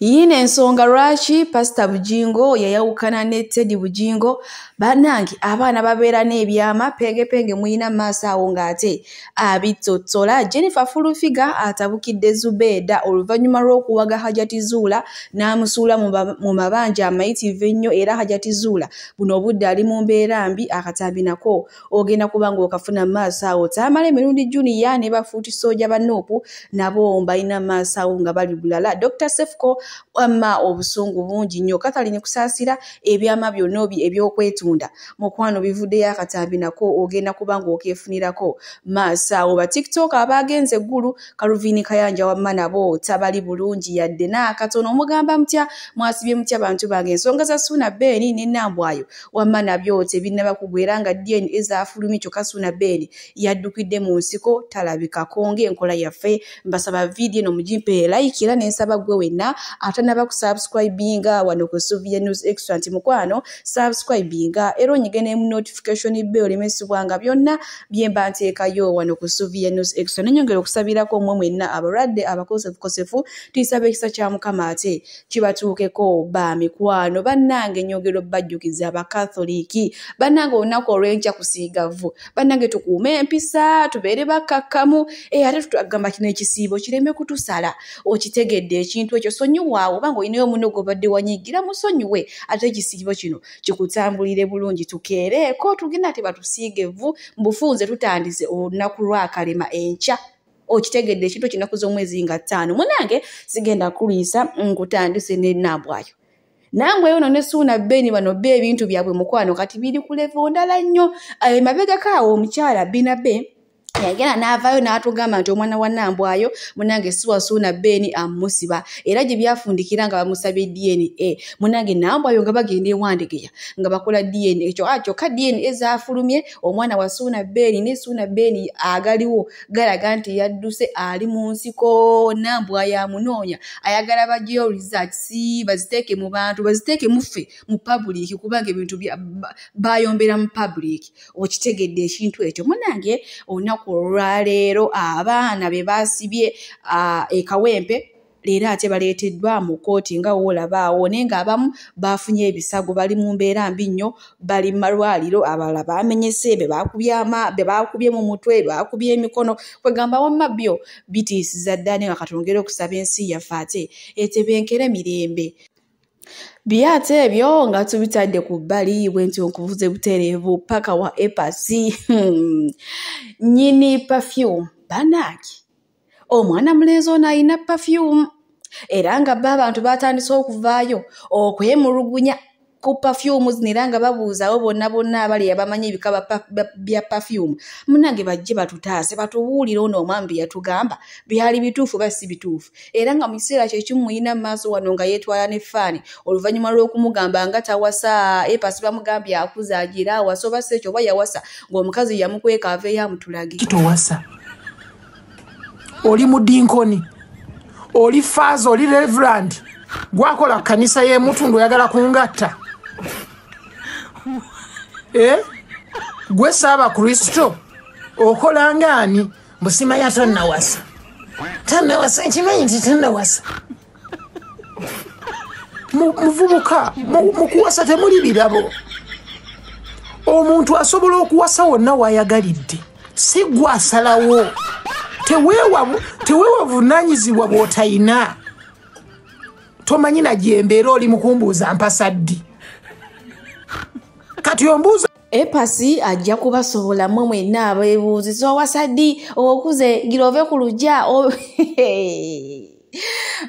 Yine ensonga lwaki Pastor Bujingo yayawukana ne Teddy Bujingo banange abaana babeera n'ebyama penge muyina maaso awo ng'ate abitottola. Jennifer Fulufiga atabukidde Zubeda oluvannyuma lw'okuwaga Hajati Zula n'amusuula mu mabanja amayitirivu ennyo era Hajati Zula buno obudde ali mu mbeera mbi akatambi nako ogenda kuba ng'okafuna maaso awo. Tamale Mirundi Junior ne bafuuti soja ba Nuupu nabo balina maaso awo nga bali bulala. Dr. Sefko wamma obusungu bungi nnyo Catherine kusaasira ebyama byonna eby'okwetunda mukwano bivuddeyo akatambi nako ogenda kuba ng'okeefunirako maaso awo. Ba TikTok abaagenze eggulu Kaluvini Kayanja wamma nabo tabali bulungi yadde n'akatono. Omugamba mutya mwasibye mutya bantu bange ensonga za Ssuuna Beni ne Nambwayo wamma nabyo tebinnaba kugwera nga DNA ezaafulumye kyokka Ssuuna Beni yaddukidde mu nsiko talabikako ng'enkola yaffe. Mbasaba vidiyo eno mugimpe like era n'ensaba gwe wenna atanaba kusubscribinga wano ku Sylvia News Extra nti mukwano subscribinga era onyigene mu notification bell olemesibwanga byonna byemba nteekayo wano ku Sylvia News Extra. Nenyongera okusabirako mmwe mwenna abalwadde abakosefu tuyisaba ekisa kya Mukama ate kibatuukeko ba mikwano bannange. Nyongero bajjukiza abakatholiki bannange olunaku olw'enkya kusiigavu bannange tukuume empisa tubeere bakkakkamu ate tutagamba kino ekisiibo kireme kutusala. Okitegedde ekintu ekyo sonyiwaawo oba ng'olinayo munno gw'obadde wanyigira musonyiwe ate ekisiibo kino kikutambulire bulungi tukeereeko tugenda ate batusiige evvu mbufunze tutandise olunaku lwakalema enkya. Okitegedde ekintu ekinaku z'omwezi nga 5 munange sigenda kulwisa nkutandise ne Nambwayo. Nambwayo no ne Ssuuna Beni bano be ebintu byabwe mukwano kati biri ku level ndala nnyo. Mabegako awo omukyala Binabe yagenda n'avaayo n'atugamba nti omwana wa Nambwayo munange siwa Ssuuna Beni amusiba era gye byafundikira nga bamusabye DNA. Munange Nambwayo nga bagenda ewandegeya nga bakola DNA kyokka DNA ezaafulumye omwana wa Ssuuna Beni ne Ssuuna Beni agaliwo galaga nti yadduse ali mu nsiko. Nambwayo amunoonya ayagala bagyeyo results baziteeke mu bantu baziteeke muffe mu public kubanga ebintu bayombera mu public. Okitegedde ekintu ekyo munange olunaku olwaleero abaana be baasibye Kawempe leero ate baleeteddwa mu kooti nga woolabaawo naye ng'abamu baafunye ebisago bali mu mbeera mbi nnyo bali mu malwaliro abalala baamenyese be baakubye mu mutwe baakubye emikono kwegamba wamma byo bitiisiza ddala naye wakatongera okusaba ensi yaffe ate etebenkere mirembe. Byate ebyo nga tubitadde ku bbali bwenti onkuvuze butereevu paka wa epasi nyini perfume banaki omwana mulenzi ono alina perfume era nga abantu batandise okuvaayo okwemulugunya ku perfume era nga babuuzaawo bonna abali abamanyi ebika bya perfume munange bajje batutaase batubuulire ono omwami yatugamba byali bituufu oba si bituufu era nga mu kiseera kyekimu muyina mu maaso wano nga yeetwala ne faani oluvannyuma lw'okumugamba nga tawasa epasi bamugambye akuza agira awasa oba si ekyo oba yawasa ng'omukazi yamukweka aveeyo amutulage. Kitowasa oli mudinkoni oli faaza oli reverend gwakola kanisa y'emutundu oyagala kungatta gwe saaba Kristo okola ngaani mbusimanya tannawasa nkimanyi nti tannawasa muvubuka mu kuwasa temuli birabo. Omuntu asobola okuwasa wonna w'ayagalidde si gwe asalawo. Teweewa buvunaanyizibwa bw'otayina. Tomanyi na gyembeera oli mukumbuuza mpasaddi kati ombuuza epasi ajja kubasobola mmwe mwenna abeebuuziza owasaddi okuze girove ku lujja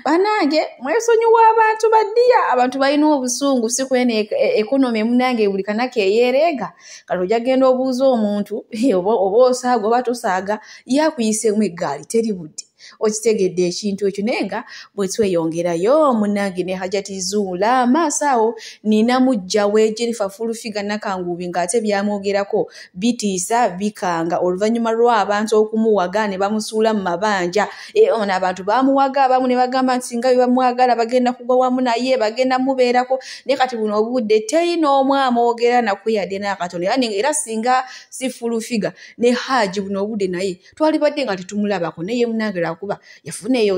banange mwesonyiwa abantu baddiya abantu balina obusungu si kwena ekonomi munange buli kanaka eyeereega kati ojja genda obuuza omuntu oba osaaga oba tosaaga yakuyisemu eggaali teri budde. Okitegedde ekintu ekyo naye nga bwe tweyongerayo munange ne Hajati Zula maaso awo nina mujja we Jennifer Fulufiga Nakangubi ng'ate byamwogerako bitiisa bikanga oluvannyuma lw'abantu okumuwaga ne bamusuula mu mabanja. Ono abantu bamuwaga abamu ne bagamba nti nga bwe bamwagala bagenda kugwa wamu naye bagenda mubeerako naye kati buno obudde teri n'omu amwogera nakuyadde n'akatono era singa si Fulufiga ne Haji buno obudde naye twalibadde nga tetumulabako naye munange nakuba yafuna eyo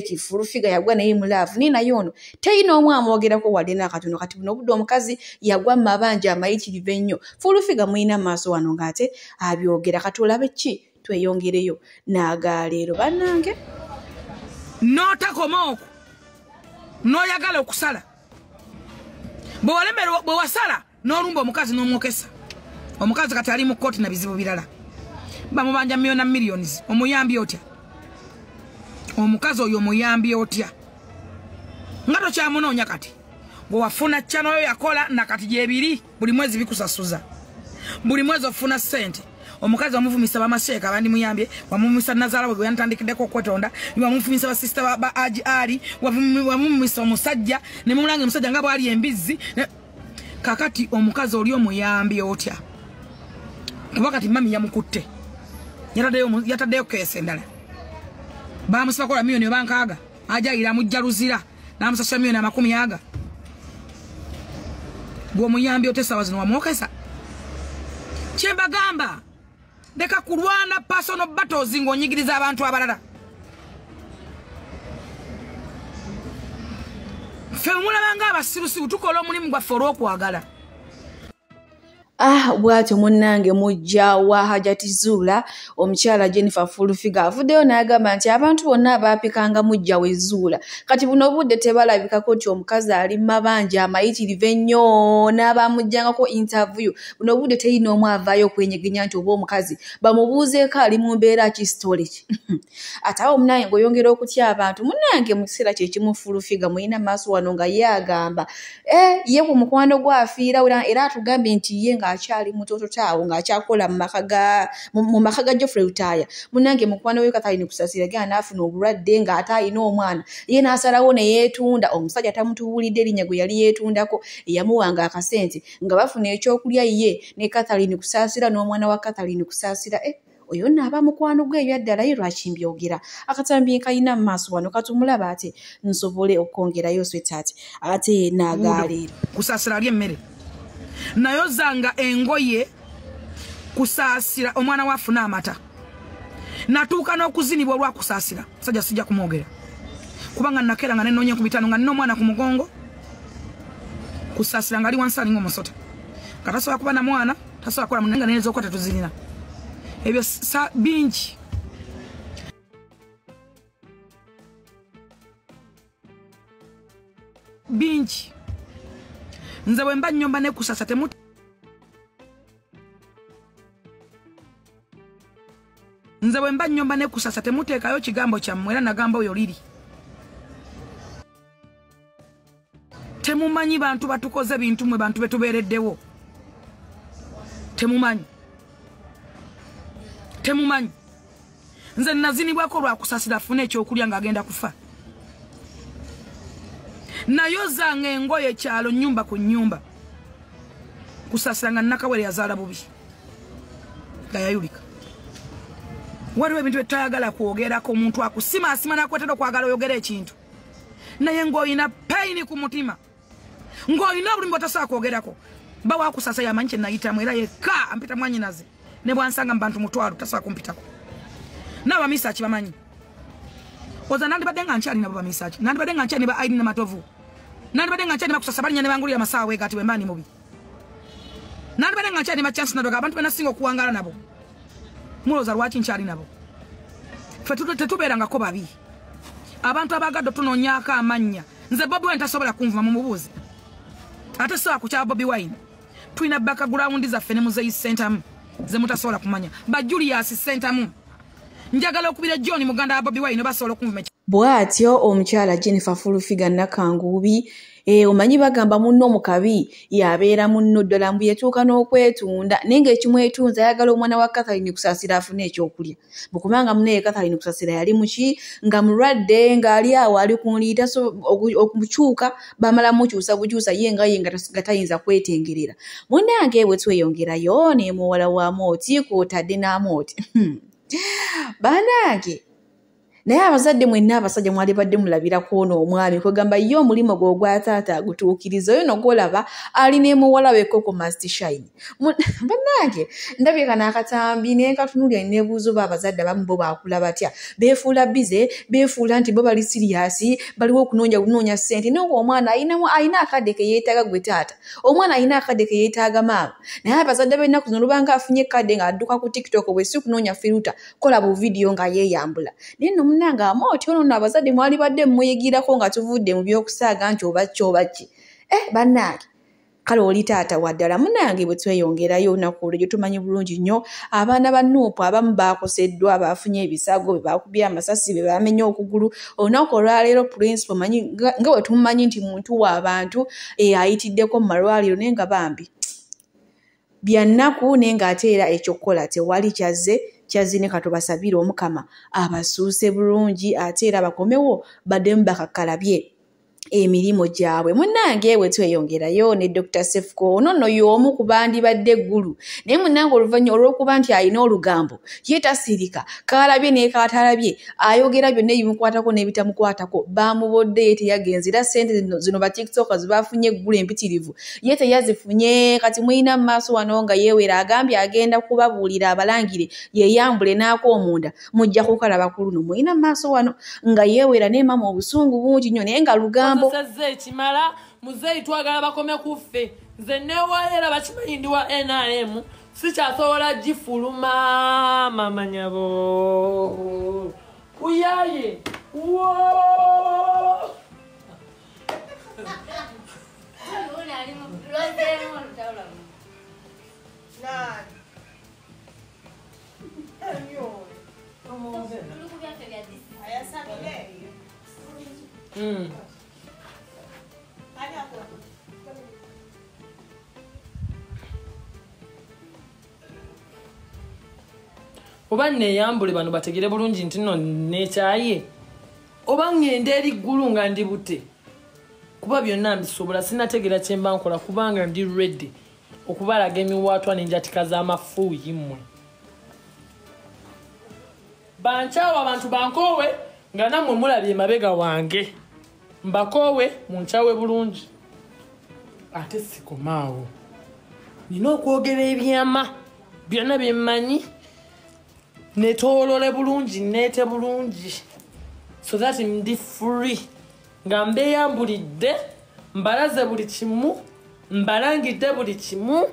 kifulufiga yagwa naye mulaavu nina yono teyina omwama ogerako wadde nakatono kati buno obudde omukazi yagwa mabanja amayitirivu ennyo fulufiga muyina maaso wano ng'ate abyogera kati olabe ki tweyongereyo n'agaleero bannange n'otakoma okwo n'oyagala okusala bwe wasala n'olumba omukazi n'omwokesa omukazi kati ali mu kkooti na bizibu birala bamubanja miliyoni omuyambi otya omukazi oyo omuyambi otya nga tokyamunoonya kati bwe wafuna ccanoyo yakola na kati gyebiri buli mwezi bikusasuza buli mwezi ofuna ssente omukazi wamuvumisa bamasheeka abandi muyambye wamuvumisa nazala bwe yantandikiddeko okwetonda wamuvumisa basista ba ali wamuvumisa omusajja ne mumulange omusajja nga bwali embizzi kakati omukazi oli omuyambi otya kuba kati mami yamukutte yataddeyo keesi endala bamusibakola miliyoni bankaaga ajayira mujjaluzira namusasula miliyoni 10 bw'omuyambi otya sawa zino wamwokesa kyembagamba leka kulwana personal battles ng'onyigiriza abantu abalala ffe mulabanga abasirusiru tukola omulimu gwaffe olw'okwagala bwatyo munnange mujja wa Hajati Zuula omukyala Jennifer Fulufiga avuddeyo n'agamba nti abantu bonna abaapikanga mujja we Zuula kati buno obudde tebalabikako nti omukazi ali mabanja amayitirivu ennyo n'abamujjangako interview buno obudde teyina omu avaayo okwenyegenya nti oba omukazi bamubuuzeeko ali mu mbeera ki story ki ate awo munnange ng'oyongera okutya abantu munnange mu kiseera kye kimu Fulufiga muyina maaso wano nga ye agamba ye ku mukwano gwafiira era atugambye nti ye ng'akyali mutototaawo ng'akyakola mu maka ga Geoffrey Rutaya munnange mukwano we Catherine Kusasira gana n'afuna obulwadde ng'ate alina omwana ye n'asalawo ne yeetunda omusajja tamutubuulidde erinnya gwe yali yeetundako eyamuwanga akasente nga bafuna ekyokulya ye ne Catherine Kusasira n'omwana wa Catherine Kusasira oyo naaba mukwano gwe ebyaddala ye lwaki mbyogera akatambi kayina mu maaso wano katumulaba ate nsobole okwongerayo swetati ate n'agaleero Kusasira ali emmere nayozanga engoye kusaasira omwana wafuna amata natuuka n'okuzinibwa olwakusaasira sajja sijja kumwogera kubanga nakera nga nenoonya ku bitano nga nina omwana ku mugongo kusaasira nga ali wansi alinga omusota nga tasobola kuba na mwana tasobola kukola munanga naye ez'okuba tetuzirina ebyo bingi bingi nze bwe mba nnyomba ne kusasa nze bwe mba nnyomba ne kusasa temuteekayo kigambo kyammwe era nagamba oyo liri temumanyi bantu batukoze bintu mwe bantu betubeereddewo temumanyi nze nazinibwako lwakusasira afune ekyokulya ng'agenda kufa nayozanga engoye kyalo nyumba ku nyumba kusasira nga nakawere yazaala bubi nga yayulika waliwo ebintu byetutayagala kwogerako omuntu akusimaasima nakwetera okwagala oyogera ekintu naye ng'olina payini ku mutima ng'olina obulumi bwotasobola kwogerako ba wakusasa yamanyi kye nayitamu era yekka ampita mwanyinaze ne bwansanga mu bantu mutwalo tasobola kumpitako n'abamisaaki bamanyi oza nandibadde nga nkyalina bo bamisaaki nandibadde nga nkyalina ba aidi namatovu nandibadde nga nkyalina bakusasa balinya ne bangulira amasaawa egati bwe mbaani mubi nandibadde nga nkyalina bachansi nadoga abantu benasinga okuwangala nabo mulowooza lwaki nkyali nabo ffe tetubeerangako babi abantu abagadde otunoonyaako amannya nze Bobi Wine tasobola kunvuma mu mubuuzi ate sobola kukyaba Bobi Wine tulina background zaffe ne muzeyi sentamu ze mutasobola kumanya ba Julius sentamu njagala okubira John muganda wa Bobi Wine basobola okunvuma bw'atyo omukyala Jennifer Fulufiga Nakangubi omanyi bagamba munno mukabi yabeera munno ddala mbu yetuuka n'okwetunda naye ng'ekimwetunza ayagala omwana wa Catherine Kusasira afune ekyokulya bukubanga munaye Catherine Kusasira yali muki nga mulwadde ng'ali awo ali ku liita so okukyuka bamala mukyusa bukyusa ye nga tayinza kwetengerera munnange bwe tweyongerayo ne muwala wa Mooti kw'otadde n'Amooti bannange naye abazadde mwenna abasajja mwali badde mulabirako ono omwami kwegamba ye omulimu gwe ogwa taata agutuukiriza oyo nogolaba alina emuwala we Coco Must Shine bannange ndabye kana akatambi naye katunulya nebuuzo abazadde abamu bo baakula batya beefuula bize beefuula nti bo bali siriyasi baliwo okunoonya ssente naye omwana alina akadde ke yeetaaga gwe taata omwana alina akadde ke yeetaaga maama naye abazadde b'ennaku zino lubanga afunye ekadde ng'adduka ku TikTok bwe si kunoonya firuta kola bu vidiyo nga yeeyambula naye nno munnange amooti ono nno abazadde mwali badde mmuyigirako nga tuvudde mu by'okusaaga nti oba ki bannange kale oli taata waddala munnange bwe tweyongerayo olunaku olwo gye tumanyi bulungi nnyo abaana ba Nuupu abamu baakoseddwa baafunye ebisago be baakubye amasasi be baamenya okugulu olunaku olwaleero Principal nga bwe tumumanyi nti muntu w'abantu ayitiddeko mu malwaliro naye nga bambi byannaku naye ng'ate era ekyokukola tewali kyazze ne katubasabire Omukama abasuuse bulungi ate era bakomewo baddemu bakakkalabye emirimu gyabwe munnange bwe tweyongerayo ne Dr. Sefco ono nno y'omu ku bandibadde eggulu naye munnange oluvannyuma olw'okuba nti alina olugambo ye tasirika kaalabye naye kaatalabye ayogera byonna ebimukwatako n'ebitamukwatako baamubodde ye teyagenze era ssente zino ba tiktokers baafunye eggulu empitirivu ye teyazifunye kati muyina mu maaso wano nga yeewera agambye agenda kubabuulira abalangire yeeyambule n'akoomunda mujja kukalaba ku luno muyina mu maaso wano nga yeewera n'emama obusungu bungi nnyo naye nga lugambo Sazze kimala muzeyi twagala bakome kuffe nze neewalera bakimanyi ndi wa NRM sikyasobola gifuluma mama nyabo uyaye oba neeyambule bano bategere bulungi nti nno nekyaye oba ngende eri ggulu nga ndi bute kuba byonna mbisobola sinategera kyemba nkola kubanga ndi ready okubalaga emiwaatwa n'enjatika z'amafuuyi mmwe bankyawa abantu bankoowe nga nammwe mulabye emabega wange mbakoowe munkyawe bulungi ate sikomaawo nina okwogera ebyama byonna byemmanyi netoolole bulungi neete bulungi so that ndi free nga mbeeyambulidde mbalaze buli kimu mbalangidde buli kimu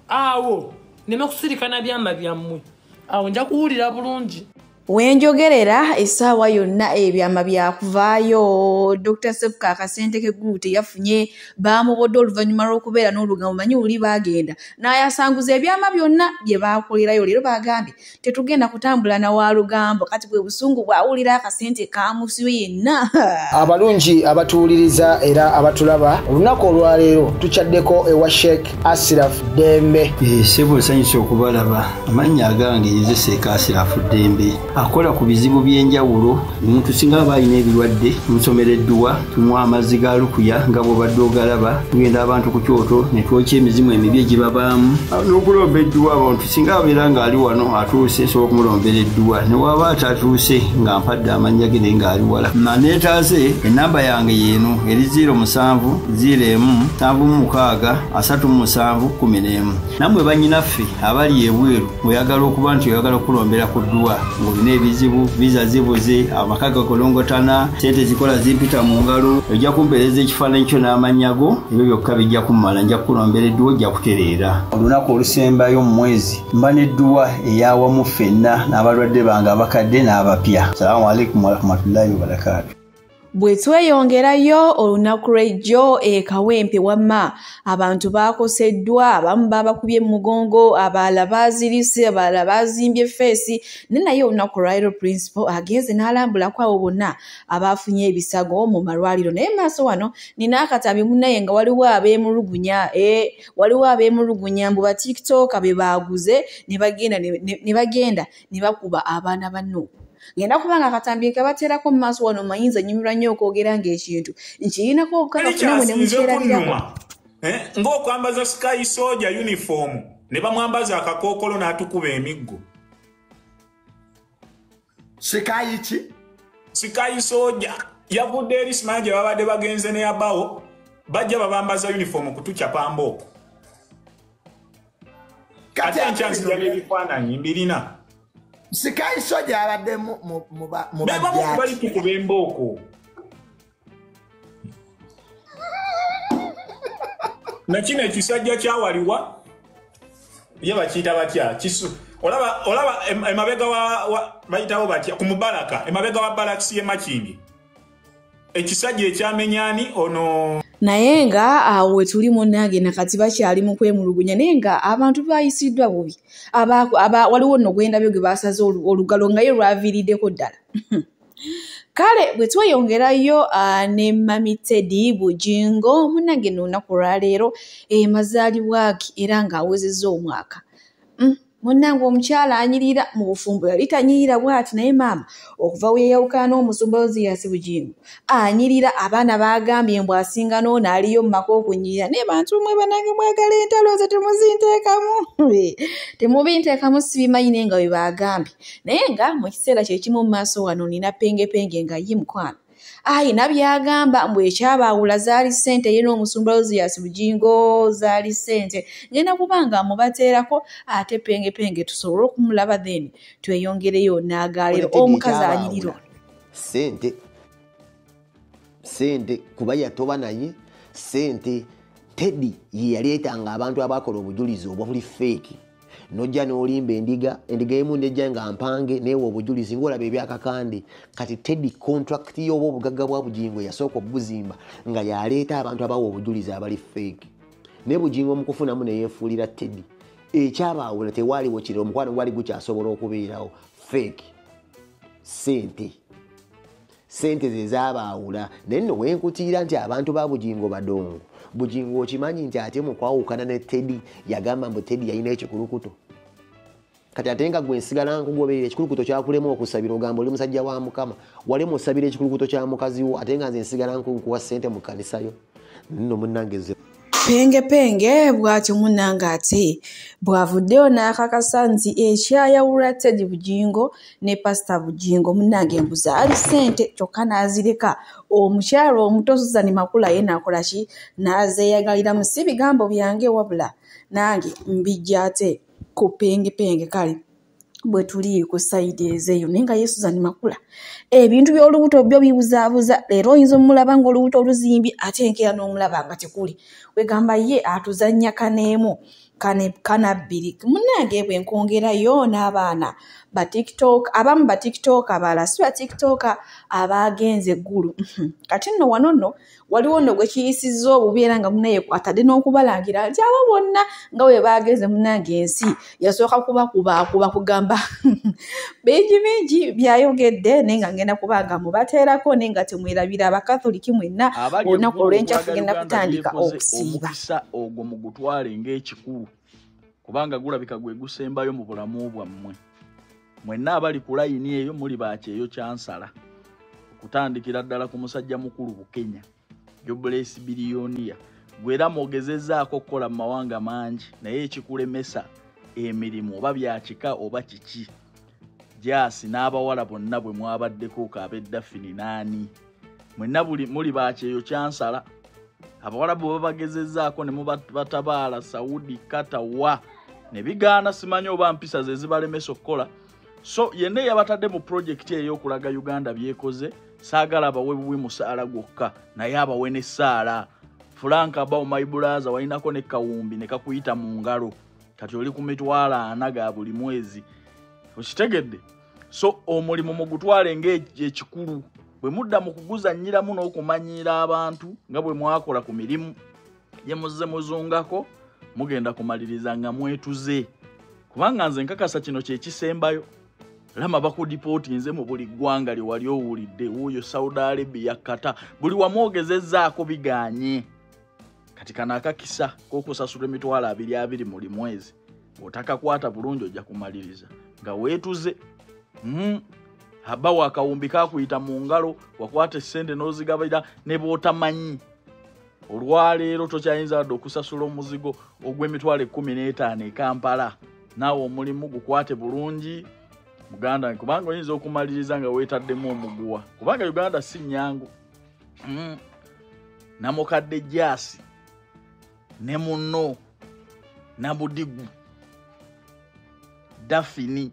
awo neme kusirikana byama byammwe awo nja kuwulira bulungi wenjogerera essaawa yonna ebyama byakuvaayo Dr. Sefco akasente keggulu teyafunye baamubodde oluvannyuma lw'okubeera n'olugambo manyi uli baagenda n'ayasanguza ebyama byonna bye baakolerayo leero baagambye tetugenda kutambula na wa lugambo kati bwe busungu bwawulira akasente kaamusibye yenna abalungi abatuwuliriza era abatulaba olunaku olwaleero tukyaddeko ewa Sheikh Ashraf Dembe sebo sanyusa okubalaba amannya agange yezeseeka Ashraf Dembe akola ku bizibu by'enjawulo omuntu singa aba alina ebirwadde musomereddwa tunywa amazzi ga lukuya nga bw'obadde ogalaba tugenda abantu ku kyoto ne twokya emizimu emibi egibabaamu n'okulomba edduwa abantu singa abeera ng'ali wano atuuse sobola okumulombera edduwa ne waba atatuuse nga mpadde amannya ge naye ng'ali wala naneetaase ennamba yange yeeno eri 0707363711 nammwe bannyinaffe abali ebweru oyagala okuba nti oyagala okulombera ku dduwa n'ebizibu viza zibuze amaka gakolongotana sente zikola zimpita mu ngalo ojja kumpeereza ekifaananyi kyo n'amanyago ebyo byokka bijja kummala nja kukulombera edduwa ojja kutereera olunaku olusembayo mu mwezi mba n'edduwa eyawamu ffenna n'abalwadde bange abakadde n'abapya salaamu alaikum warahmatullahi wabarakatu bwe tweyongerayo olunaku lw'ejjo Kawempe wamma abantu baakoseddwa abamu baabakubye mu mugongo abalala baazirise abalala baazimbye feesi naye olunaku olwaleero Principal agenze n'alambulako abo bonna abaafunye ebisago mu malwaliro naye maaso wano nina akatambi munnaye nga waliwo abeemulugunya mbu ba TikTok be baaguze ne bagenda ne bakuba abaana ba Nuupu ngenda kubanga akatambi kabateerako mu maaso wano mayinza nyumirwa nnyo okwogera ng'ekintu nkirinako obukakafu namwe ne mukyerabirako ng'okwambaza Sky Soldier uniform ne bamwambaza akakookolo n'atukuba emiggo Sky ki Sky Soldier yavudde eri simanyi gye babadde bagenze ne yabawo bajja babambaza uniform kutucha pambo kati enchansi ya ebifaananyi mbirina Sky Soldier abadde mu bali tukubembooko na kino ekisajja kyawaliwa ye bakiyita batya kisu olaba emabega wa bayitawo batya ku Mubaraka emabega wa Baraki ye Makindi ekisajja ekyamenyani ono naye nga awo tuli munnange nakati bakyali mu kwemulugunya naye nga abantu bayisiddwa bubi waliwo nno gwendabyo gwe basaze olugalo nga ye lwaviiriddeko ddala kale bwe tweyongerayo ne Mami Teddy Bugingo munnange n'olunaku lwaleero mazaalibwa ge era ng'awezezza omwaka munnange omukyala anyirira mu bufumbo yali tanyirira bw'ati naye maama okuva we yeyawukana n'omusumba Ozias Bugingo anyirira abaana bagambye mbw asinga n'ono aliyo mu maka okunyirira naye bantu mwe banange mwagala entalo ze temuzinteekamu temubinteekamu sibimanyi naye nga bwe bagambye naye nga mu kiseera kye kimu mu maaso wano nina pengepenge nga ye mukwano ayina byagamba mbwe ekyabaawula zaali ssente ye n'omusumba Ozias Bugingo zaali ssente ngenda kubanga mubateerako ate pengepenge tusobole okumulaba then tweyongereyo n'agaalero omukazi anyiriro sente kuba yatoba naye sente Teddy ye yaleetanga abantu abakola obujulizi obwa buli fake nojja n'olimba endiga emu nejja nga mpange neewe obujulizi ng'olaba ebyakakande kati Teddy contract y'oba obugagga bwa Bugingo yasooka obuzimba nga yaleeta abantu abawa obujulizi abali fake ne Bugingo mu kufunamu ne yeefuulira Teddy ekyabaawula tewaaliwo kiri omukwano gwali gukyasobola okubeerawo fake sente ze zaabaawula naye nno wenkutiira nti abantu ba Bugingo badongo Bugingo okimanyi nti ate mu kwawukana ne Teddy yagamba mbu Teddy yalina ekikulukuto kati ate nga gwe nsigala nkugoberera ekikulukuto kyakulema okusabira ogamba oli musajja wa Mukama wali musabira ekikulukuto kya mukazi wo ate nga nze nsigala nkuwa ssente mu kkanisayo nno munnange pengepenge bw'atyo munnange ate bw'avuddeyo n'akakasa nti ekyayawula Teddy Bugingo ne Pastor Bugingo munnange embuzi ali ssente kyokka n'azireka omukyalo omuto Susan Makula ye n'akola ki n'azeeyagaliramu si bigambo byange wabula nange mbijja ate ku pengepenge kale bwe tuli ku sayidi ezeeyo naye nga ye Susan Makula ebintu by'olubuto byo bibuzaabuza leero oyinza omulaba ng'olubuto oluzimbye ate enkeera n'omulaba nga tekuli wegamba ye atuzannya kaneemu kanabbiri munnange bwe nkwongerayo n'abaana abamu ba TikTok abalala si ba TikTok abagenze eggulu kati nno wano nno waliwo nno gwe kiyisizza obubi era nga munaye atadde n'okubalangira nti abo bonna nga bwe bagenze munnange ensi yasooka kubakuba kugamba bingi byayogedde naye nga ngenda kubanga mubateerako naye nga temwerabira abakatholiki mwenna olunaku olw'enkya tugenda kutandika okusiiba ogwo mugutwale ng'ekikulu kubanga gulabika gwe gusembayo mu bulamu bwammwe mwenna abali ku layini eyo muli bakyeyo kyansala okutandikira ddala ku musajja mukulu Bukenya Jobless biliyoniya gwera mwogezezzaako okukola mu mawanga mangi naye ekikulemesa emirimu oba byakika oba kiki jasi n'abawala bonna bwe mwabaddeko kaabedda fininaani mwenna muli bakyeyo kyansala abawala bwe bagezezzaako ne mubatabaala Saudi Katawa ne bigaana simanyi oba mpisa ze zibalemesa okukola so yenna yabatadde mu project ey'okulaga Uganda byekoze saagala bawe buwi musaala gwokka naye abawe n'essaala Frank Abao Maibulaza walinako ne kawumbi ne kakuyita mu ngalo kati oli ku mitwalo 4 ga buli mwezi okitegedde so omulimu mugutwale ng'ekikulu bwe mudda mu kuguzannyiramu n'okumanyiira abantu nga bwe mwakola ku mirimu ye muzze muzungako mugenda kumaliriza nga mwetuze kubanga nze nkakasa kino kye kisembayo lama bakudipooti nze mu buli ggwanga lye wali owulidde wuuyo Saudi Arabia Qatar buli wamwogezezzaako biganye kati kana akakisa k'okusasula emitwalo 2 buli mwezi otakakwata bulungi ojja kumaliriza nga weetuze haba wakawumbi kakuyita mu ngalo wakwata essente n'ozigabira ne bootamanyi olwaleero tokyayinza wadde okusasula omuzigo ogw'emitwalo 15 e Kampala naawe omulimu gukwate bulungi Muganda kubanga oyinza okumaliriza nga weetaddemu omuguwa kubanga Uganda si nnyangu. Namukadde Jasi ne munno Nabudigu Dafini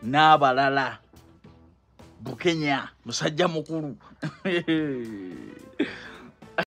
n'abalala Bukenya musajja mukulu